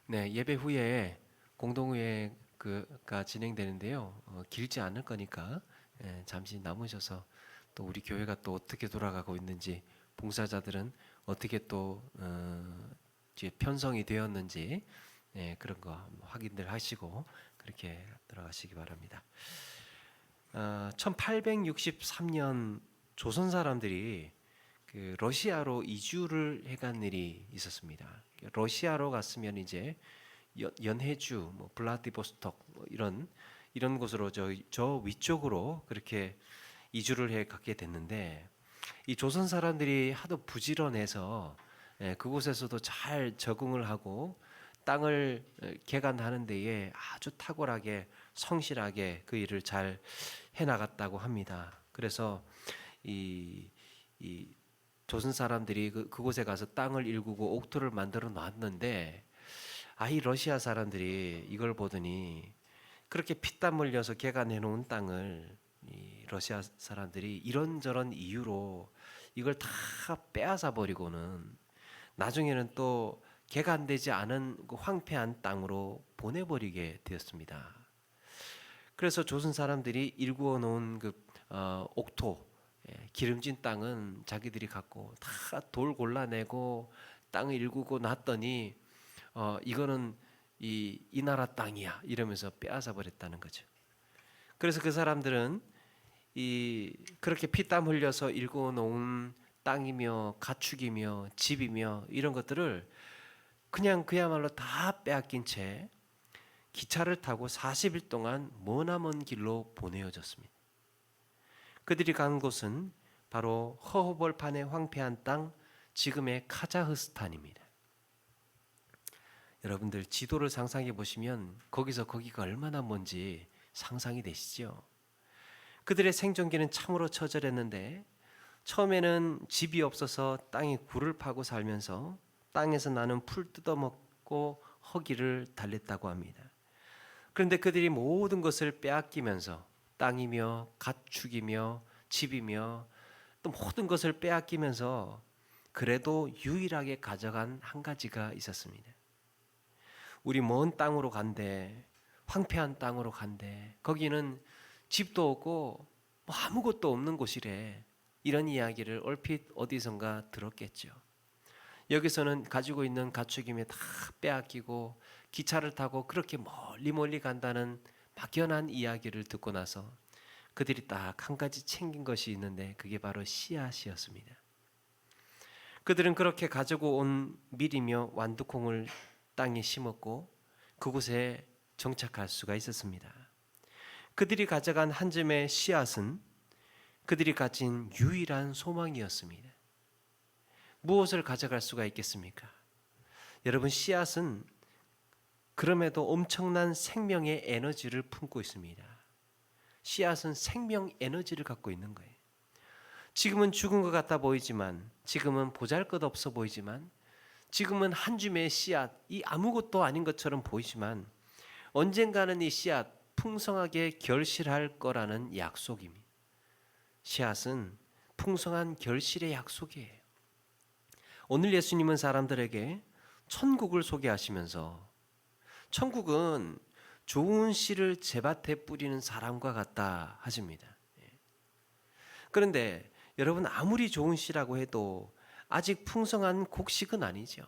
네, 예배 후에 공동회가 진행되는데요. 길지 않을 거니까 잠시 남으셔서 또 우리 교회가 또 어떻게 돌아가고 있는지, 봉사자들은 어떻게 또 이제 편성이 되었는지 그런 거 확인들 하시고 그렇게 들어가시기 바랍니다. 1863년 조선 사람들이 그 러시아로 이주를 해간 일이 있었습니다. 러시아로 갔으면 이제 연해주, 뭐 블라디보스톡 뭐 이런 곳으로 저 위쪽으로 그렇게 이주를 해 갔게 됐는데, 이 조선 사람들이 하도 부지런해서 그곳에서도 잘 적응을 하고 땅을 개간하는 데에 아주 탁월하게 성실하게 그 일을 잘 해나갔다고 합니다. 그래서 이 조선 사람들이 그곳에 가서 땅을 일구고 옥토를 만들어 놨는데, 이 러시아 사람들이 이걸 보더니 그렇게 피땀 흘려서 개간해 놓은 땅을 이 러시아 사람들이 이런저런 이유로 이걸 다 빼앗아 버리고는 나중에는 또 개간되지 않은 그 황폐한 땅으로 보내버리게 되었습니다. 그래서 조선 사람들이 일구어 놓은 그 옥토, 기름진 땅은 자기들이 갖고 다 돌 골라내고 땅을 일구고 놨더니 이거는 이 나라 땅이야 이러면서 빼앗아 버렸다는 거죠. 그래서 그 사람들은 그렇게 피땀 흘려서 일구어 놓은 땅이며 가축이며 집이며 이런 것들을 그냥 그야말로 다 빼앗긴 채 기차를 타고 40일 동안 머나먼 길로 보내어졌습니다. 그들이 간 곳은 바로 허허벌판의 황폐한 땅, 지금의 카자흐스탄입니다. 여러분들 지도를 상상해 보시면 거기가 얼마나 먼지 상상이 되시죠? 그들의 생존기는 참으로 처절했는데, 처음에는 집이 없어서 땅에 굴을 파고 살면서 땅에서 나는 풀 뜯어먹고 허기를 달랬다고 합니다. 그런데 그들이 모든 것을 빼앗기면서 땅이며 가축이며 집이며 또 모든 것을 빼앗기면서 그래도 유일하게 가져간 한 가지가 있었습니다. 우리 먼 땅으로 간대, 황폐한 땅으로 간대, 거기는 집도 없고 뭐 아무것도 없는 곳이래. 이런 이야기를 얼핏 어디선가 들었겠죠. 여기서는 가지고 있는 가축이며 다 빼앗기고 기차를 타고 그렇게 멀리 간다는 막연한 이야기를 듣고 나서 그들이 딱 한 가지 챙긴 것이 있는데, 그게 바로 씨앗이었습니다. 그들은 그렇게 가지고 온 밀이며 완두콩을 땅에 심었고 그곳에 정착할 수가 있었습니다. 그들이 가져간 한 줌의 씨앗은 그들이 가진 유일한 소망이었습니다. 무엇을 가져갈 수가 있겠습니까? 여러분, 씨앗은 그럼에도 엄청난 생명의 에너지를 품고 있습니다. 씨앗은 생명 에너지를 갖고 있는 거예요. 지금은 죽은 것 같아 보이지만, 지금은 보잘것없어 보이지만, 지금은 한 줌의 씨앗, 이 아무것도 아닌 것처럼 보이지만 언젠가는 이 씨앗 풍성하게 결실할 거라는 약속입니다. 씨앗은 풍성한 결실의 약속이에요. 오늘 예수님은 사람들에게 천국을 소개하시면서 천국은 좋은 씨를 제밭에 뿌리는 사람과 같다 하십니다. 그런데 여러분, 아무리 좋은 씨라고 해도 아직 풍성한 곡식은 아니죠.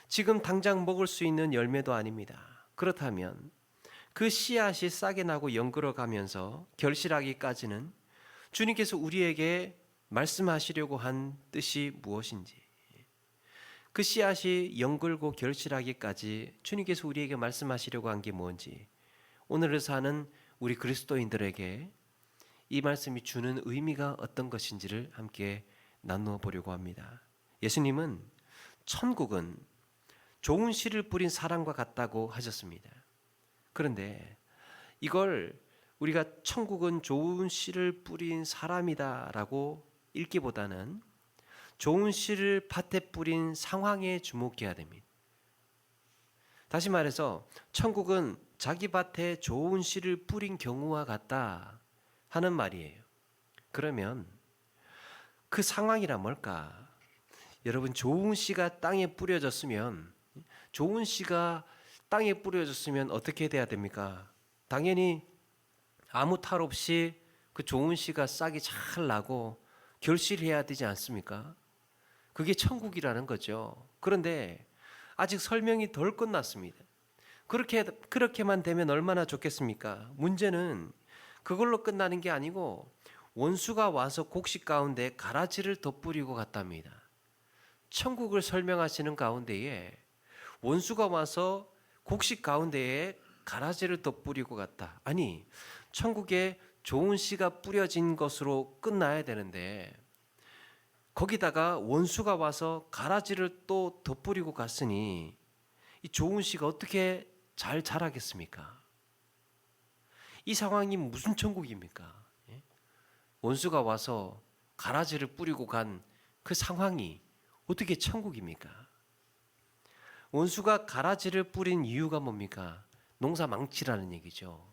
지금 당장 먹을 수 있는 열매도 아닙니다. 그렇다면 그 씨앗이 싹이 나고 연그러 가면서 결실하기까지는 주님께서 우리에게 말씀하시려고 한 뜻이 무엇인지, 그 씨앗이 연글고 결실하기까지 주님께서 우리에게 말씀하시려고 한 게 뭔지, 오늘을 사는 우리 그리스도인들에게 이 말씀이 주는 의미가 어떤 것인지를 함께 나누어 보려고 합니다. 예수님은 천국은 좋은 씨를 뿌린 사람과 같다고 하셨습니다. 그런데 이걸 우리가 천국은 좋은 씨를 뿌린 사람이다라고 읽기보다는 좋은 씨를 밭에 뿌린 상황에 주목해야 됩니다. 다시 말해서 천국은 자기 밭에 좋은 씨를 뿌린 경우와 같다 하는 말이에요. 그러면 그 상황이란 뭘까? 여러분, 좋은 씨가 땅에 뿌려졌으면 좋은 씨가 땅에 뿌려졌으면 어떻게 돼야 됩니까? 당연히 아무 탈 없이 그 좋은 씨가 싹이 잘 나고 결실해야 되지 않습니까? 그게 천국이라는 거죠. 그런데 아직 설명이 덜 끝났습니다. 그렇게만 되면 얼마나 좋겠습니까? 문제는 그걸로 끝나는 게 아니고 원수가 와서 곡식 가운데 가라지를 덧뿌리고 갔답니다. 천국을 설명하시는 가운데에 원수가 와서 곡식 가운데에 가라지를 덧뿌리고 갔다. 아니, 천국에 좋은 씨가 뿌려진 것으로 끝나야 되는데 거기다가 원수가 와서 가라지를 또 덧뿌리고 갔으니 이 좋은 씨가 어떻게 잘 자라겠습니까? 이 상황이 무슨 천국입니까? 원수가 와서 가라지를 뿌리고 간 그 상황이 어떻게 천국입니까? 원수가 가라지를 뿌린 이유가 뭡니까? 농사 망치라는 얘기죠.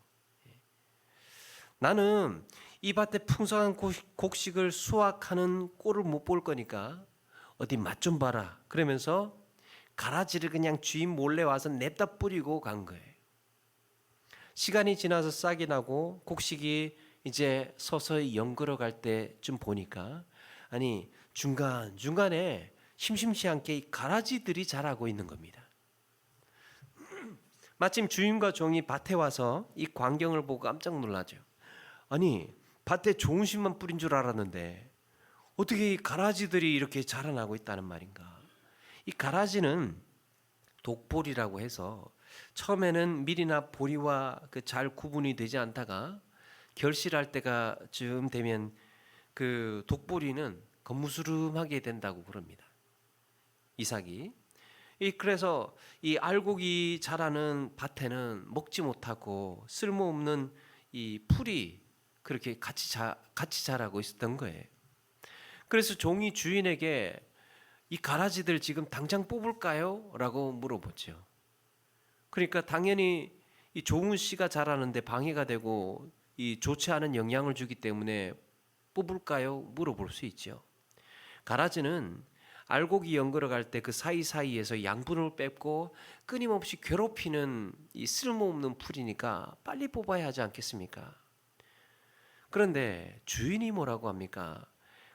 나는 이 밭에 풍성한 곡식을 수확하는 꼴을 못 볼 거니까 어디 맛 좀 봐라. 그러면서 가라지를 그냥 주인 몰래 와서 냅다 뿌리고 간 거예요. 시간이 지나서 싹이 나고 곡식이 이제 서서히 연그러 갈 때쯤 보니까 아니 중간중간에 심심치 않게 이 가라지들이 자라고 있는 겁니다. 마침 주인과 종이 밭에 와서 이 광경을 보고 깜짝 놀라죠. 아니 밭에 좋은 씨만 뿌린 줄 알았는데 어떻게 이 가라지들이 이렇게 자라나고 있다는 말인가. 이 가라지는 독보리라고 해서 처음에는 밀이나 보리와 그 잘 구분이 되지 않다가 결실할 때가 쯤 되면 그 독보리는 거무스름하게 된다고 그럽니다. 이삭이. 그래서 이 알곡이 자라는 밭에는 먹지 못하고 쓸모없는 이 풀이 그렇게 같이 자라고 있었던 거예요. 그래서 종이 주인에게 이 가라지들 지금 당장 뽑을까요? 라고 물어보죠. 그러니까 당연히 이 좋은 씨가 자라는데 방해가 되고 이 좋지 않은 영향을 주기 때문에 뽑을까요? 물어볼 수 있죠. 가라지는 알곡이 연걸어 갈 때 그 사이사이에서 양분을 뺏고 끊임없이 괴롭히는 이 쓸모없는 풀이니까 빨리 뽑아야 하지 않겠습니까? 그런데 주인이 뭐라고 합니까?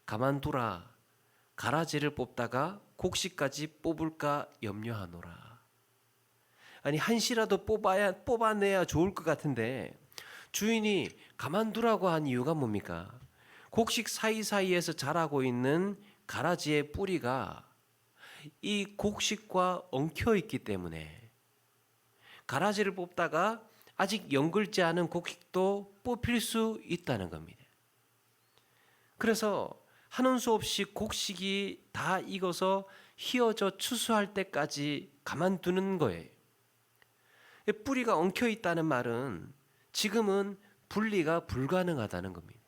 가만두라. 가라지를 뽑다가 곡식까지 뽑을까 염려하노라. 아니 한시라도 뽑아내야 좋을 것 같은데 주인이 가만두라고 한 이유가 뭡니까? 곡식 사이사이에서 자라고 있는 가라지의 뿌리가 이 곡식과 엉켜 있기 때문에 가라지를 뽑다가 아직 연글지 않은 곡식도 뽑힐 수 있다는 겁니다. 그래서 하는 수 없이 곡식이 다 익어서 휘어져 추수할 때까지 가만두는 거예요. 뿌리가 엉켜 있다는 말은 지금은 분리가 불가능하다는 겁니다.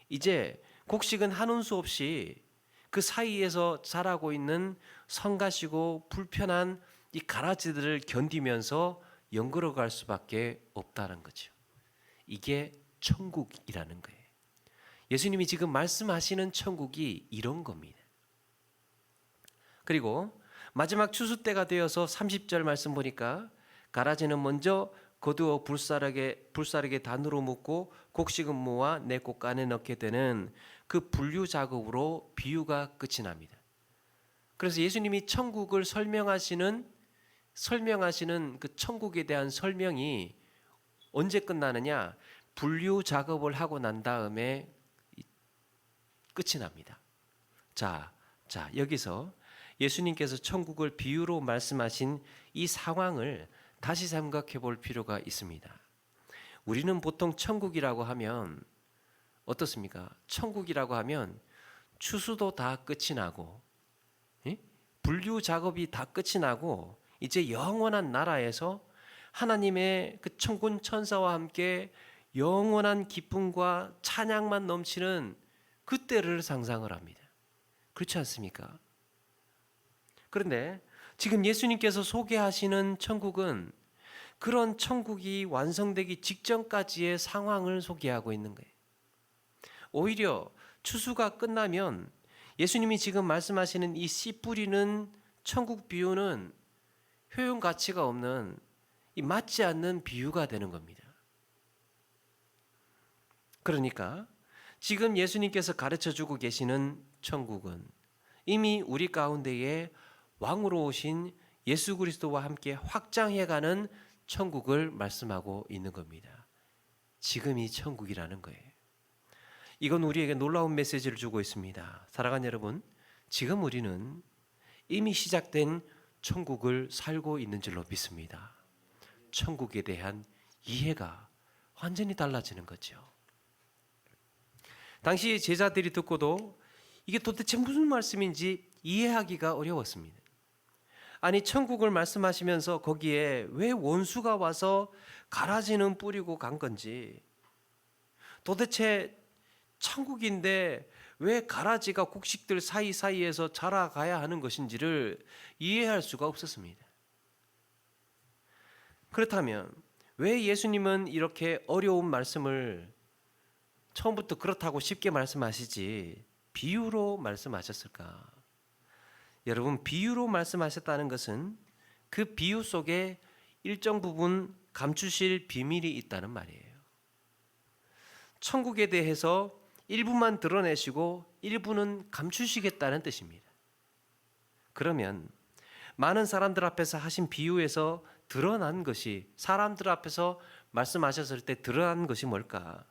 이제 곡식은 하는 수 없이 그 사이에서 자라고 있는 성가시고 불편한 이 가라지들을 견디면서 연그러 갈 수밖에 없다는 거죠. 이게 천국이라는 거예요. 예수님이 지금 말씀하시는 천국이 이런 겁니다. 그리고 마지막 추수 때가 되어서 30절 말씀 보니까 가라지는 먼저 거두어 불사르게 단으로 묶고 곡식은 모아 내 곡간에 넣게 되는 그 분류 작업으로 비유가 끝이 납니다. 그래서 예수님이 천국을 설명하시는 그 천국에 대한 설명이 언제 끝나느냐? 분류 작업을 하고 난 다음에 끝이 납니다. 자, 여기서 예수님께서 천국을 비유로 말씀하신 이 상황을 다시 생각해 볼 필요가 있습니다. 우리는 보통 천국이라고 하면 어떻습니까? 천국이라고 하면 추수도 다 끝이 나고 분류 작업이 다 끝이 나고 이제 영원한 나라에서 하나님의 그 천군 천사와 함께 영원한 기쁨과 찬양만 넘치는 그때를 상상을 합니다. 그렇지 않습니까? 그런데 지금 예수님께서 소개하시는 천국은 그런 천국이 완성되기 직전까지의 상황을 소개하고 있는 거예요. 오히려 추수가 끝나면 예수님이 지금 말씀하시는 이 씨 뿌리는 천국 비유는 효용 가치가 없는 이 맞지 않는 비유가 되는 겁니다. 그러니까 지금 예수님께서 가르쳐 주고 계시는 천국은 이미 우리 가운데에 왕으로 오신 예수 그리스도와 함께 확장해가는 천국을 말씀하고 있는 겁니다. 지금이 천국이라는 거예요. 이건 우리에게 놀라운 메시지를 주고 있습니다. 사랑하는 여러분, 지금 우리는 이미 시작된 천국을 살고 있는 줄로 믿습니다. 천국에 대한 이해가 완전히 달라지는 거죠. 당시 제자들이 듣고도 이게 도대체 무슨 말씀인지 이해하기가 어려웠습니다. 아니, 천국을 말씀하시면서 거기에 왜 원수가 와서 가라지는 뿌리고 간 건지, 도대체 천국인데 왜 가라지가 곡식들 사이사이에서 자라가야 하는 것인지를 이해할 수가 없었습니다. 그렇다면 왜 예수님은 이렇게 어려운 말씀을 처음부터 그렇다고 쉽게 말씀하시지 비유로 말씀하셨을까? 여러분, 비유로 말씀하셨다는 것은 그 비유 속에 일정 부분 감추실 비밀이 있다는 말이에요. 천국에 대해서 일부만 드러내시고 일부는 감추시겠다는 뜻입니다. 그러면 많은 사람들 앞에서 하신 비유에서 드러난 것이, 사람들 앞에서 말씀하셨을 때 드러난 것이 뭘까?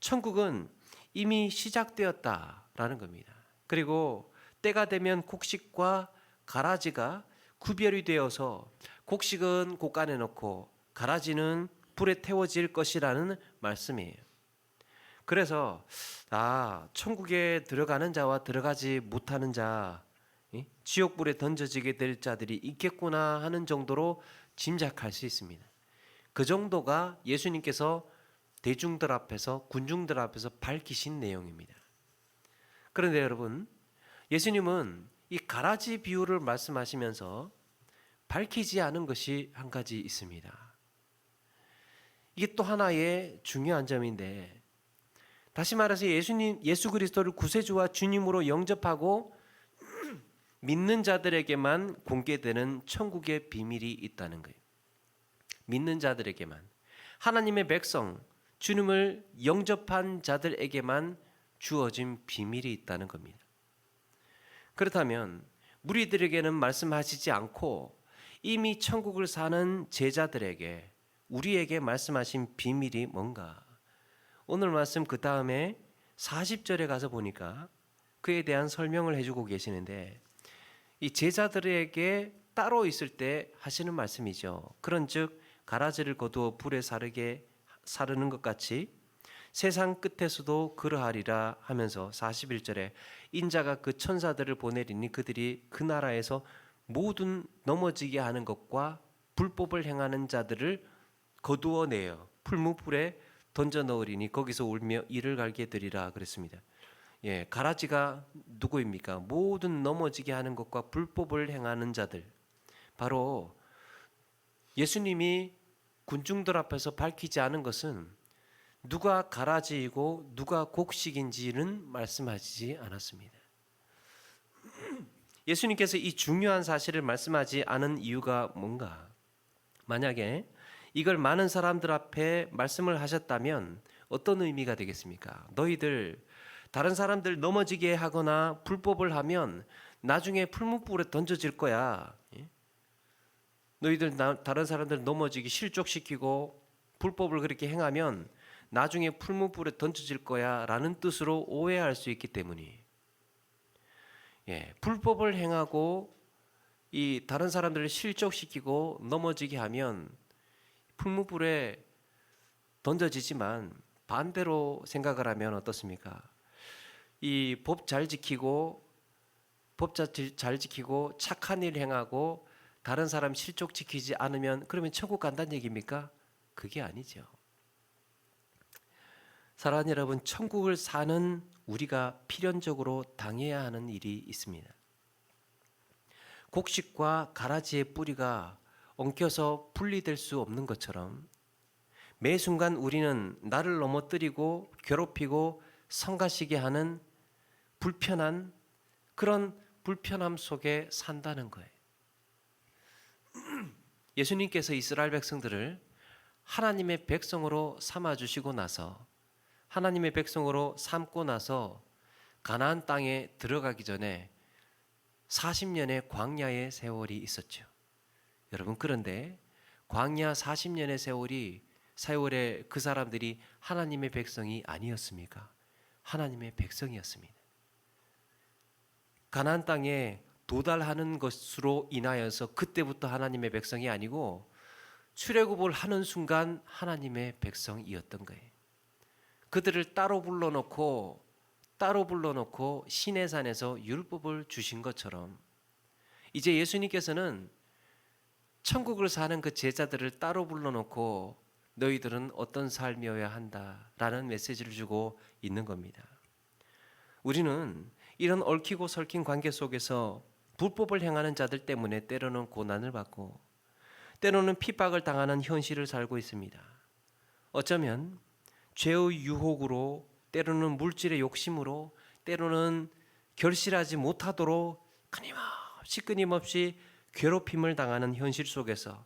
천국은 이미 시작되었다라는 겁니다. 그리고 때가 되면 곡식과 가라지가 구별이 되어서 곡식은 곳간에 넣고 가라지는 불에 태워질 것이라는 말씀이에요. 그래서 천국에 들어가는 자와 들어가지 못하는 자, 지옥불에 던져지게 될 자들이 있겠구나 하는 정도로 짐작할 수 있습니다. 그 정도가 예수님께서 대중들 앞에서, 군중들 앞에서 밝히신 내용입니다. 그런데 여러분, 예수님은 이 가라지 비유를 말씀하시면서 밝히지 않은 것이 한 가지 있습니다. 이게 또 하나의 중요한 점인데, 다시 말해서 예수 그리스도를 구세주와 주님으로 영접하고 믿는 자들에게만 공개되는 천국의 비밀이 있다는 거예요. 믿는 자들에게만, 하나님의 백성, 주님을 영접한 자들에게만 주어진 비밀이 있다는 겁니다. 그렇다면 무리들에게는 말씀하시지 않고 이미 천국을 사는 제자들에게, 우리에게 말씀하신 비밀이 뭔가? 오늘 말씀 그 다음에 40절에 가서 보니까 그에 대한 설명을 해주고 계시는데, 이 제자들에게 따로 있을 때 하시는 말씀이죠. 그런즉 가라지를 거두어 불에 사르는 것 같이 세상 끝에서도 그러하리라 하면서 41절에 인자가 그 천사들을 보내리니 그들이 그 나라에서 모든 넘어지게 하는 것과 불법을 행하는 자들을 거두어내어 풀무불에 던져 넣으리니 거기서 울며 이를 갈게 되리라 그랬습니다. 가라지가 누구입니까? 모든 넘어지게 하는 것과 불법을 행하는 자들, 바로 예수님이 군중들 앞에서 밝히지 않은 것은 누가 가라지이고 누가 곡식인지는 말씀하시지 않았습니다. 예수님께서 이 중요한 사실을 말씀하지 않은 이유가 뭔가? 만약에 이걸 많은 사람들 앞에 말씀을 하셨다면 어떤 의미가 되겠습니까? 너희들 다른 사람들 넘어지게 하거나 불법을 하면 나중에 풀무불에 던져질 거야. 너희들 다른 사람들 넘어지기 실족시키고 불법을 그렇게 행하면 나중에 풀무불에 던져질 거야 라는 뜻으로 오해할 수 있기 때문이, 불법을 행하고 이 다른 사람들을 실족시키고 넘어지게 하면 풀무불에 던져지지만, 반대로 생각을 하면 어떻습니까? 이 법 잘 지키고 착한 일 행하고 다른 사람 실족시키지 않으면 그러면 천국 간다는 얘기입니까? 그게 아니죠. 사랑하는 여러분, 천국을 사는 우리가 필연적으로 당해야 하는 일이 있습니다. 곡식과 가라지의 뿌리가 엉켜서 분리될 수 없는 것처럼 매 순간 우리는 나를 넘어뜨리고 괴롭히고 성가시게 하는 그런 불편함 속에 산다는 거예요. 예수님께서 이스라엘 백성들을 하나님의 백성으로 삼아 주시고 나서 하나님의 백성으로 삼고 나서 가나안 땅에 들어가기 전에 40년의 광야의 세월이 있었죠. 여러분, 그런데 광야 40년의 세월에 그 사람들이 하나님의 백성이 아니었습니까? 하나님의 백성이었습니다. 가나안 땅에 도달하는 것으로 인하여서 그때부터 하나님의 백성이 아니고 출애굽을 하는 순간 하나님의 백성이었던 거예요. 그들을 따로 불러놓고 시내산에서 율법을 주신 것처럼 이제 예수님께서는 천국을 사는 그 제자들을 따로 불러놓고 너희들은 어떤 삶이어야 한다라는 메시지를 주고 있는 겁니다. 우리는 이런 얽히고 설킨 관계 속에서 불법을 행하는 자들 때문에 때로는 고난을 받고 때로는 핍박을 당하는 현실을 살고 있습니다. 어쩌면 죄의 유혹으로, 때로는 물질의 욕심으로, 때로는 결실하지 못하도록 끊임없이 괴롭힘을 당하는 현실 속에서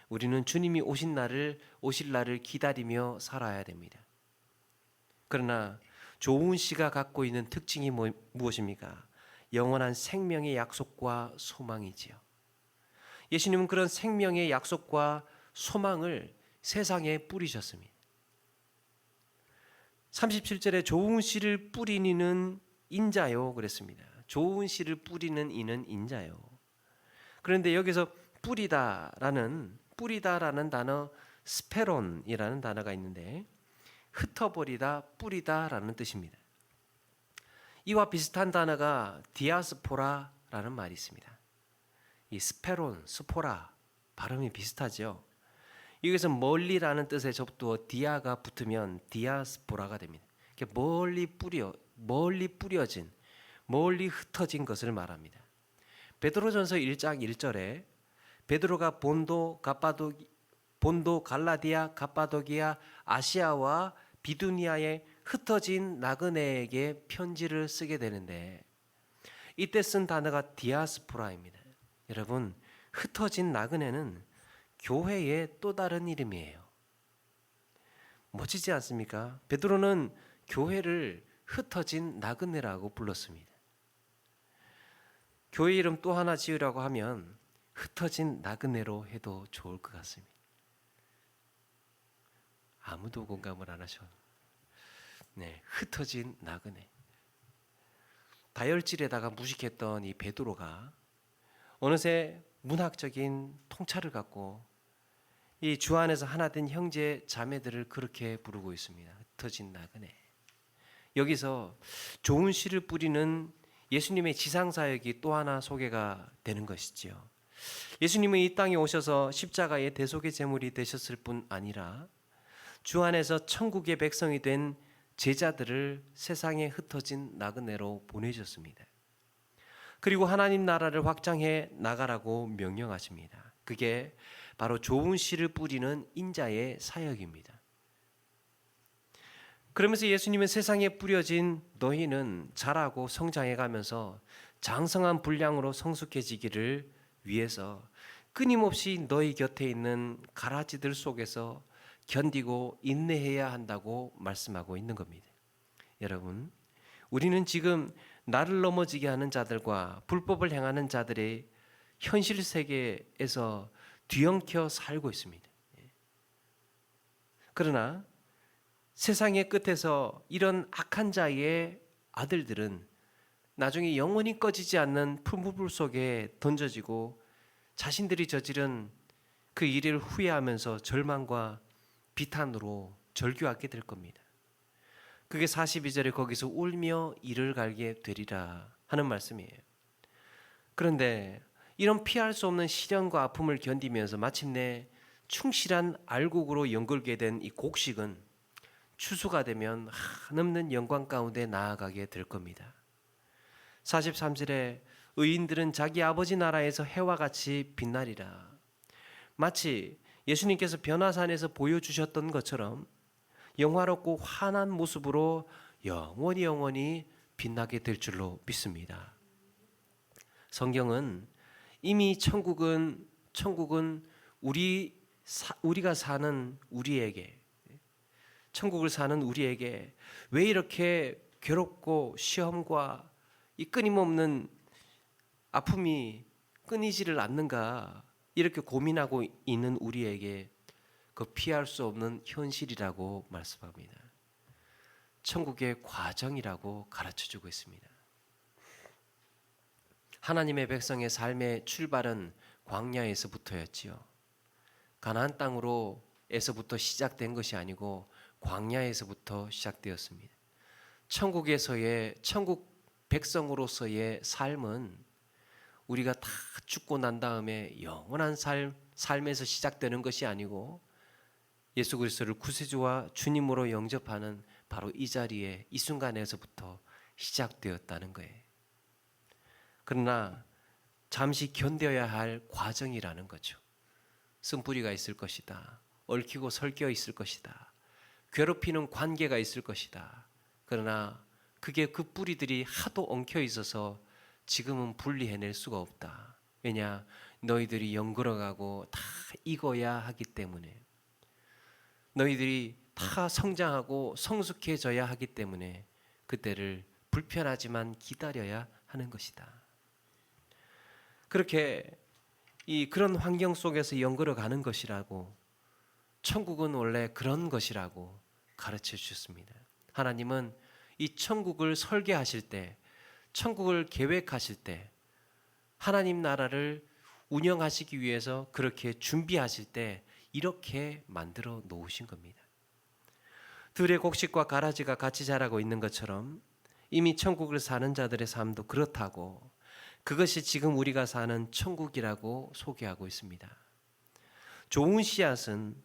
우리는 주님이 오실 날을 기다리며 살아야 됩니다. 그러나 좋은 시가 갖고 있는 특징이 무엇입니까? 영원한 생명의 약속과 소망이지요. 예수님은 그런 생명의 약속과 소망을 세상에 뿌리셨습니다. 37절에 좋은 씨를 뿌리는 이는 인자요 그랬습니다. 좋은 씨를 뿌리는 이는 인자요. 그런데 여기서 뿌리다라는 단어, 스페론이라는 단어가 있는데 흩어버리다, 뿌리다라는 뜻입니다. 이와 비슷한 단어가 디아스포라라는 말이 있습니다. 이 스페론, 스포라 발음이 비슷하죠. 여기서 멀리라는 뜻에 접두어 디아가 붙으면 디아스포라가 됩니다. 멀리 뿌려진, 멀리 흩어진 것을 말합니다. 베드로전서 1장 1절에 베드로가 본도, 갈라디아, 갑바도기아, 아시아와 비두니아에 흩어진 나그네에게 편지를 쓰게 되는데 이때 쓴 단어가 디아스포라입니다. 여러분, 흩어진 나그네는 교회의 또 다른 이름이에요. 멋지지 않습니까? 베드로는 교회를 흩어진 나그네라고 불렀습니다. 교회 이름 또 하나 지으라고 하면 흩어진 나그네로 해도 좋을 것 같습니다. 아무도 공감을 안 하셔. 네, 흩어진 나그네. 다혈질에다가 무식했던 이 베드로가 어느새 문학적인 통찰을 갖고 이 주 안에서 하나 된 형제 자매들을 그렇게 부르고 있습니다. 흩어진 나그네. 여기서 좋은 씨를 뿌리는 예수님의 지상사역이 또 하나 소개가 되는 것이지요. 예수님은 이 땅에 오셔서 십자가의 대속의 제물이 되셨을 뿐 아니라 주 안에서 천국의 백성이 된 제자들을 세상에 흩어진 나그네로 보내셨습니다. 그리고 하나님 나라를 확장해 나가라고 명령하십니다. 그게 바로 좋은 씨를 뿌리는 인자의 사역입니다. 그러면서 예수님은 세상에 뿌려진 너희는 자라고 성장해 가면서 장성한 분량으로 성숙해지기를 위해서 끊임없이 너희 곁에 있는 가라지들 속에서 견디고 인내해야 한다고 말씀하고 있는 겁니다. 여러분, 우리는 지금 나를 넘어지게 하는 자들과 불법을 행하는 자들의 현실 세계에서 뒤엉켜 살고 있습니다. 그러나 세상의 끝에서 이런 악한 자의 아들들은 나중에 영원히 꺼지지 않는 풀무불 속에 던져지고 자신들이 저지른 그 일을 후회하면서 절망과 비탄으로 절규하게 될 겁니다. 그게 42절에 거기서 울며 이를 갈게 되리라 하는 말씀이에요. 그런데 이런 피할 수 없는 시련과 아픔을 견디면서 마침내 충실한 알곡으로 연결게 된 이 곡식은 추수가 되면 한없는 영광 가운데 나아가게 될 겁니다. 43절에 의인들은 자기 아버지 나라에서 해와 같이 빛나리라. 마치 예수님께서 변화산에서 보여주셨던 것처럼 영화롭고 환한 모습으로 영원히 빛나게 될 줄로 믿습니다. 성경은 이미 천국은 우리가 사는 우리에게, 천국을 사는 우리에게 왜 이렇게 괴롭고 시험과 이 끊임없는 아픔이 끊이지를 않는가, 이렇게 고민하고 있는 우리에게 그 피할 수 없는 현실이라고 말씀합니다. 천국의 과정이라고 가르쳐주고 있습니다. 하나님의 백성의 삶의 출발은 광야에서부터였지요. 가나안 땅으로에서부터 시작된 것이 아니고 광야에서부터 시작되었습니다. 천국 백성으로서의 삶은 우리가 다 죽고 난 다음에 영원한 삶에서 시작되는 것이 아니고 예수 그리스도를 구세주와 주님으로 영접하는 바로 이 자리에, 이 순간에서부터 시작되었다는 거예요. 그러나 잠시 견뎌야 할 과정이라는 거죠. 쓴뿌리가 있을 것이다. 얽히고 설켜 있을 것이다. 괴롭히는 관계가 있을 것이다. 그러나 그게 그 뿌리들이 하도 엉켜 있어서 지금은 분리해낼 수가 없다. 왜냐? 너희들이 영걸어가고 다 익어야 하기 때문에, 너희들이 다 성장하고 성숙해져야 하기 때문에 그때를 불편하지만 기다려야 하는 것이다. 그렇게 그런 환경 속에서 영걸어 가는 것이라고, 천국은 원래 그런 것이라고 가르쳐 주셨습니다. 하나님은 이 천국을 설계하실 때, 천국을 계획하실 때, 하나님 나라를 운영하시기 위해서 그렇게 준비하실 때 이렇게 만들어 놓으신 겁니다. 들의 곡식과 가라지가 같이 자라고 있는 것처럼 이미 천국을 사는 자들의 삶도 그렇다고, 그것이 지금 우리가 사는 천국이라고 소개하고 있습니다. 좋은 씨앗은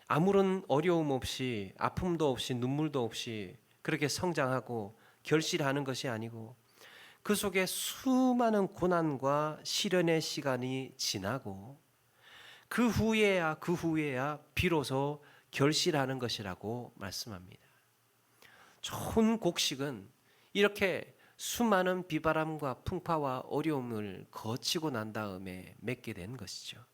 아무런 어려움 없이, 아픔도 없이, 눈물도 없이 그렇게 성장하고 결실하는 것이 아니고, 그 속에 수많은 고난과 시련의 시간이 지나고 그 후에야 비로소 결실하는 것이라고 말씀합니다. 좋은 곡식은 이렇게 수많은 비바람과 풍파와 어려움을 거치고 난 다음에 맺게 된 것이죠.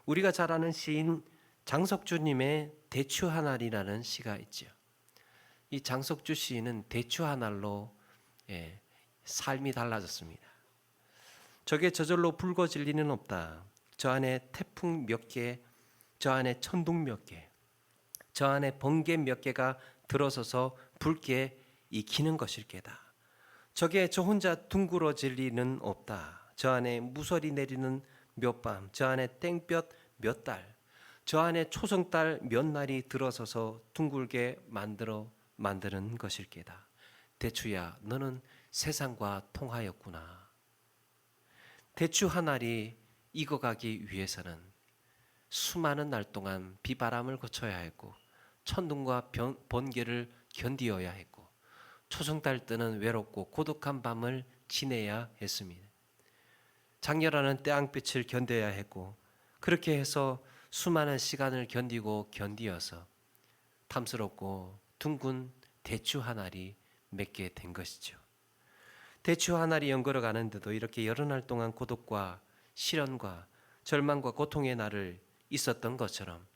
우리가 잘 아는 시인 장석주님의 대추 한 알이라는 시가 있죠. 이 장석주 시인은 대추 한 알로 삶이 달라졌습니다. 적에 저절로 붉어질 리는 없다. 저 안에 태풍 몇 개, 저 안에 천둥 몇 개, 저 안에 번개 몇 개가 들어서서 붉게 익히는 것일 게다. 저게 저 혼자 둥그러질 리는 없다. 저 안에 무설이 내리는 몇 밤, 저 안에 땡볕 몇 달, 저 안에 초성달 몇 날이 들어서서 둥글게 만드는 것일 게다. 대추야, 너는 세상과 통하였구나. 대추 한 알이 익어가기 위해서는 수많은 날 동안 비바람을 거쳐야 했고, 천둥과 번개를 견디어야 했고, 초승달 뜨는 외롭고 고독한 밤을 지내야 했습니다. 장렬하는 태양빛을 견뎌야 했고, 그렇게 해서 수많은 시간을 견디어서 탐스럽고 둥근 대추 한 알이 맺게 된 것이죠. 대추 한 알이 연걸어 가는데도 이렇게 여러 날 동안 고독과 시련과 절망과 고통의 날을 있었던 것처럼,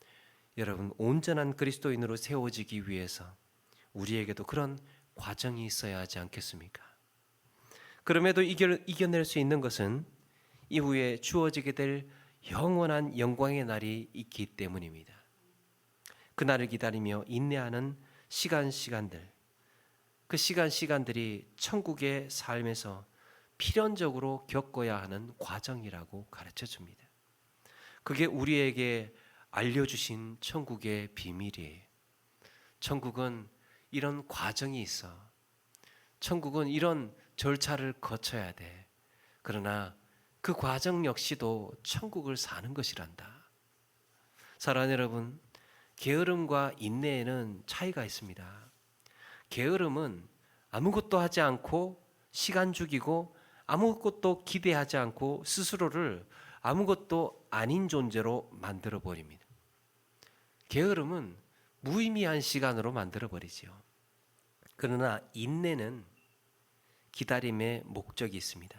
여러분, 온전한 그리스도인으로 세워지기 위해서 우리에게도 그런 과정이 있어야 하지 않겠습니까? 그럼에도 이겨낼 수 있는 것은 이후에 주어지게 될 영원한 영광의 날이 있기 때문입니다. 그 날을 기다리며 인내하는 시간들, 그 시간들이 천국의 삶에서 필연적으로 겪어야 하는 과정이라고 가르쳐 줍니다. 그게 우리에게 알려주신 천국의 비밀이에요. 천국은 이런 과정이 있어. 천국은 이런 절차를 거쳐야 돼. 그러나 그 과정 역시도 천국을 사는 것이란다. 사랑하는 여러분, 게으름과 인내에는 차이가 있습니다. 게으름은 아무것도 하지 않고 시간 죽이고 아무것도 기대하지 않고 스스로를 아무것도 아닌 존재로 만들어 버립니다. 게으름은 무의미한 시간으로 만들어 버리죠. 그러나 인내는 기다림의 목적이 있습니다.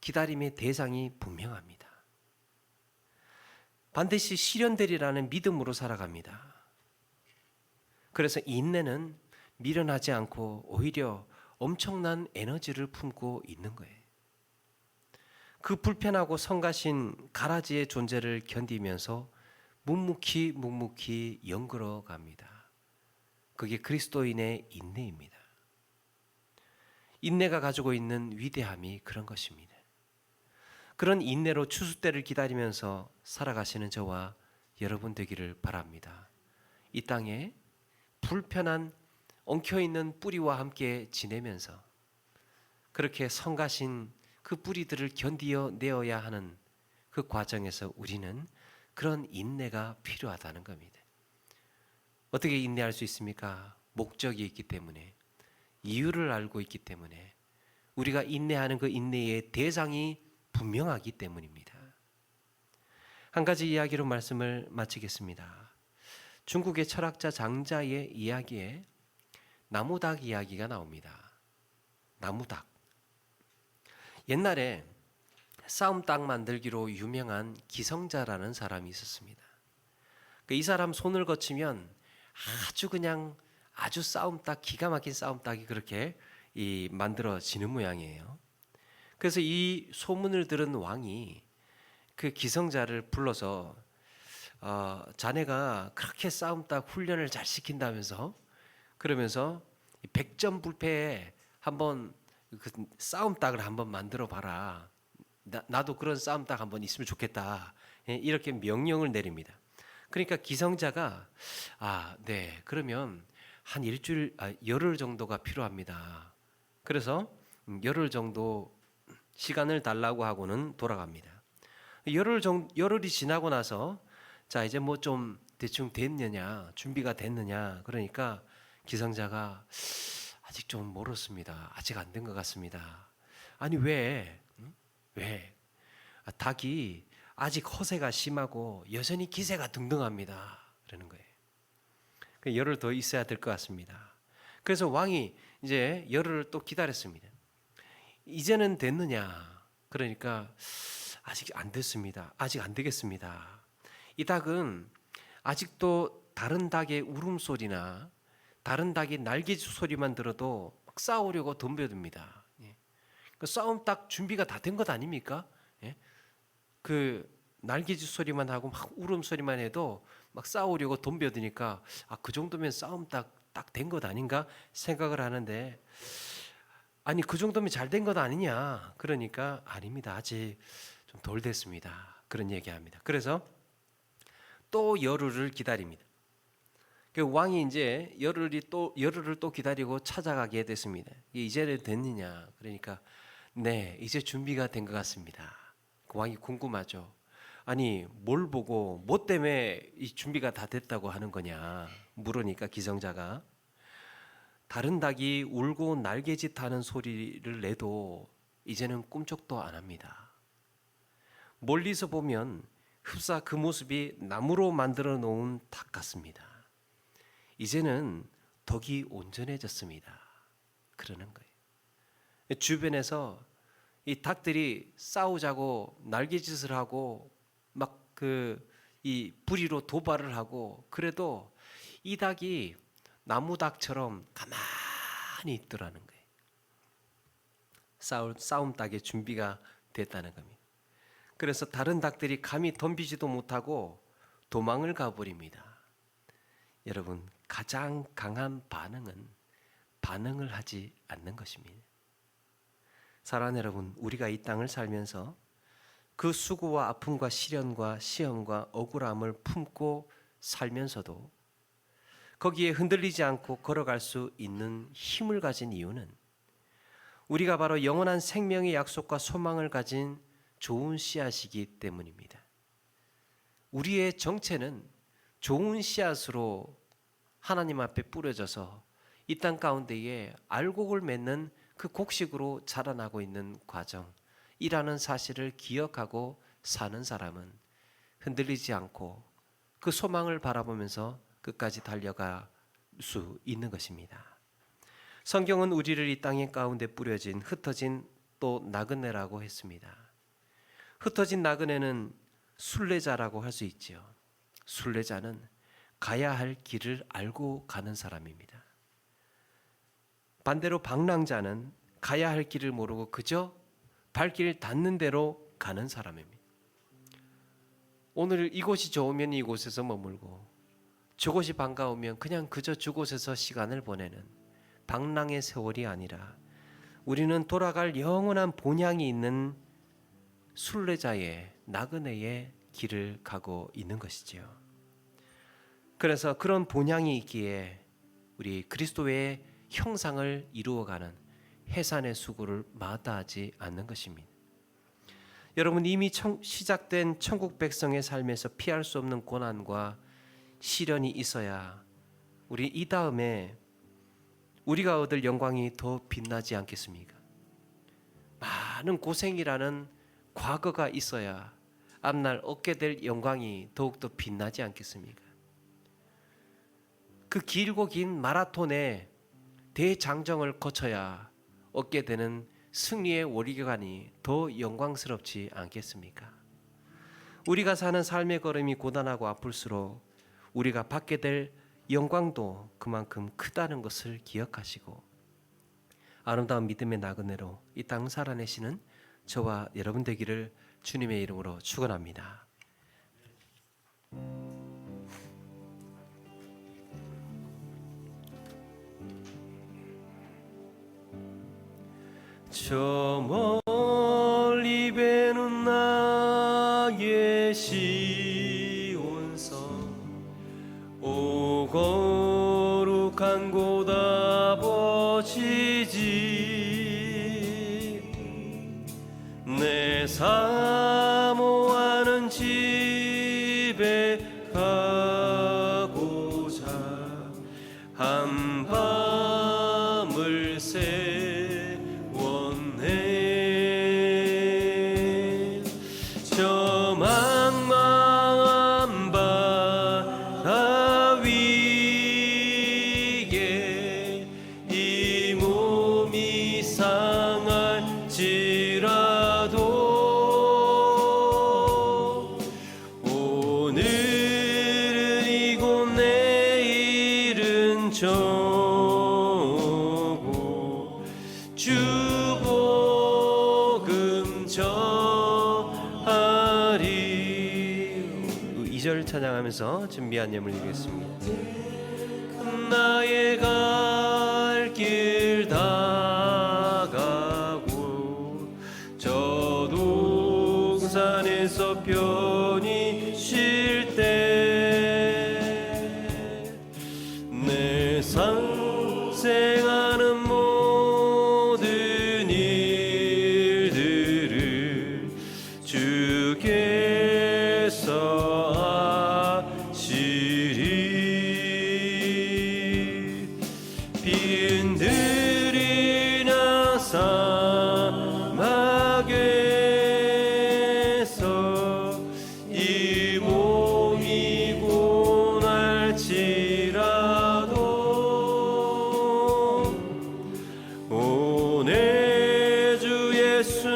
기다림의 대상이 분명합니다. 반드시 실현되리라는 믿음으로 살아갑니다. 그래서 인내는 미련하지 않고 오히려 엄청난 에너지를 품고 있는 거예요. 그 불편하고 성가신 가라지의 존재를 견디면서 묵묵히 연걸어 갑니다. 그게 그리스도인의 인내입니다. 인내가 가지고 있는 위대함이 그런 것입니다. 그런 인내로 추수 때를 기다리면서 살아가시는 저와 여러분 되기를 바랍니다. 이 땅에 불편한 엉켜있는 뿌리와 함께 지내면서 그렇게 성가신 그 뿌리들을 견디어 내어야 하는 그 과정에서 우리는 그런 인내가 필요하다는 겁니다. 어떻게 인내할 수 있습니까? 목적이 있기 때문에, 이유를 알고 있기 때문에, 우리가 인내하는 그 인내의 대상이 분명하기 때문입니다. 한 가지 이야기로 말씀을 마치겠습니다. 중국의 철학자 장자의 이야기에 나무닭 이야기가 나옵니다. 나무닭. 옛날에 싸움닭 만들기로 유명한 기성자라는 사람이 있었습니다. 이 사람 손을 거치면 아주 싸움닭, 기가 막힌 싸움닭이 그렇게 만들어지는 모양이에요. 그래서 이 소문을 들은 왕이 그 기성자를 불러서 자네가 그렇게 싸움닭 훈련을 잘 시킨다면서, 그러면서 백전불패에 한번 그 싸움닭을 한번 만들어 봐라. 나도 그런 싸움닭 한번 있으면 좋겠다. 이렇게 명령을 내립니다. 그러니까 기성자가 네, 그러면 한 열흘 정도가 필요합니다. 그래서 열흘 정도 시간을 달라고 하고는 돌아갑니다. 열흘이 지나고 나서 자, 이제 뭐 좀 대충 됐느냐, 준비가 됐느냐, 그러니까 기성자가 아직 좀 멀었습니다. 아직 안 된 것 같습니다. 아니 왜? 닭이 아직 허세가 심하고 여전히 기세가 등등합니다. 그러는 거예요. 열흘 더 있어야 될 것 같습니다. 그래서 왕이 이제 열흘을 또 기다렸습니다. 이제는 됐느냐? 그러니까 아직 안 됐습니다. 아직 안 되겠습니다. 이 닭은 아직도 다른 닭의 울음소리나 다른 닭의 날개짓 소리만 들어도 막 싸우려고 덤벼듭니다. 그 싸움닭 준비가 다 된 것 아닙니까? 그 날개짓 소리만 하고 막 울음소리만 해도 막 싸우려고 덤벼드니까 그 정도면 싸움닭 딱 된 것 아닌가 생각을 하는데, 아니 그 정도면 잘 된 것 아니냐? 그러니까 아닙니다. 아직 좀 덜 됐습니다. 그런 얘기합니다. 그래서 또 열흘을 기다립니다. 그 왕이 이제 열흘을 또 기다리고 찾아가게 됐습니다. 이제는 됐느냐? 그러니까 네, 이제 준비가 된 것 같습니다. 그 왕이 궁금하죠. 아니 뭘 보고 뭐 때문에 이 준비가 다 됐다고 하는 거냐 물으니까 기성자가 다른 닭이 울고 날개짓하는 소리를 내도 이제는 꿈쩍도 안 합니다. 멀리서 보면 흡사 그 모습이 나무로 만들어 놓은 닭 같습니다. 이제는 덕이 온전해졌습니다. 그러는 거예요. 주변에서 이 닭들이 싸우자고 날개짓을 하고 막 이 부리로 도발을 하고 그래도 이 닭이 나무닭처럼 가만히 있더라는 거예요. 싸움 닭의 준비가 됐다는 겁니다. 그래서 다른 닭들이 감히 덤비지도 못하고 도망을 가버립니다. 여러분, 가장 강한 반응은 반응을 하지 않는 것입니다. 사랑하는 여러분, 우리가 이 땅을 살면서 그 수고와 아픔과 시련과 시험과 억울함을 품고 살면서도 거기에 흔들리지 않고 걸어갈 수 있는 힘을 가진 이유는 우리가 바로 영원한 생명의 약속과 소망을 가진 좋은 씨앗이기 때문입니다. 우리의 정체는 좋은 씨앗으로 하나님 앞에 뿌려져서 이 땅 가운데에 알곡을 맺는 그 곡식으로 자라나고 있는 과정이라는 사실을 기억하고 사는 사람은 흔들리지 않고 그 소망을 바라보면서 끝까지 달려갈 수 있는 것입니다. 성경은 우리를 이 땅의 가운데 뿌려진 흩어진 또 나그네라고 했습니다. 흩어진 나그네는 순례자라고 할 수 있지요. 순례자는 가야 할 길을 알고 가는 사람입니다. 반대로 방랑자는 가야 할 길을 모르고 그저 발길 닿는 대로 가는 사람입니다. 오늘 이곳이 좋으면 이곳에서 머물고 저곳이 반가우면 그냥 그저 저곳에서 시간을 보내는 방랑의 세월이 아니라 우리는 돌아갈 영원한 본향이 있는 순례자의 나그네의 길을 가고 있는 것이지요. 그래서 그런 본향이 있기에 우리 그리스도의 형상을 이루어가는 해산의 수고를 마다하지 않는 것입니다. 여러분, 이미 시작된 천국 백성의 삶에서 피할 수 없는 고난과 시련이 있어야 우리 이 다음에 우리가 얻을 영광이 더 빛나지 않겠습니까? 많은 고생이라는 과거가 있어야 앞날 얻게 될 영광이 더욱더 빛나지 않겠습니까? 그 길고 긴 마라톤의 대장정을 거쳐야 얻게 되는 승리의 월기관이 더 영광스럽지 않겠습니까? 우리가 사는 삶의 걸음이 고단하고 아플수록 우리가 받게 될 영광도 그만큼 크다는 것을 기억하시고 아름다운 믿음의 나그네로 이 땅 살아내시는 저와 여러분 되기를 주님의 이름으로 축원합니다. 저 멀리 배는 나의 시온성 오 거룩한 곳 아버지지 내 사모하는 집에 가고자 한밤을 세웠네 저 망망한 바다 위에 이 몸이 상할지라도 오늘은 이곳 내일은 저곳 주 복음 전하리. 2절 찬양하면서 준비한 예물 드리겠습니다. 나의 갈 길 다가고 저 동산에서 편히 쉴 때 내 상생하는 모든 일들을 주께서 아시리 빈 들이나 사막에서 이 몸이 고날지라도 오 내 주 예수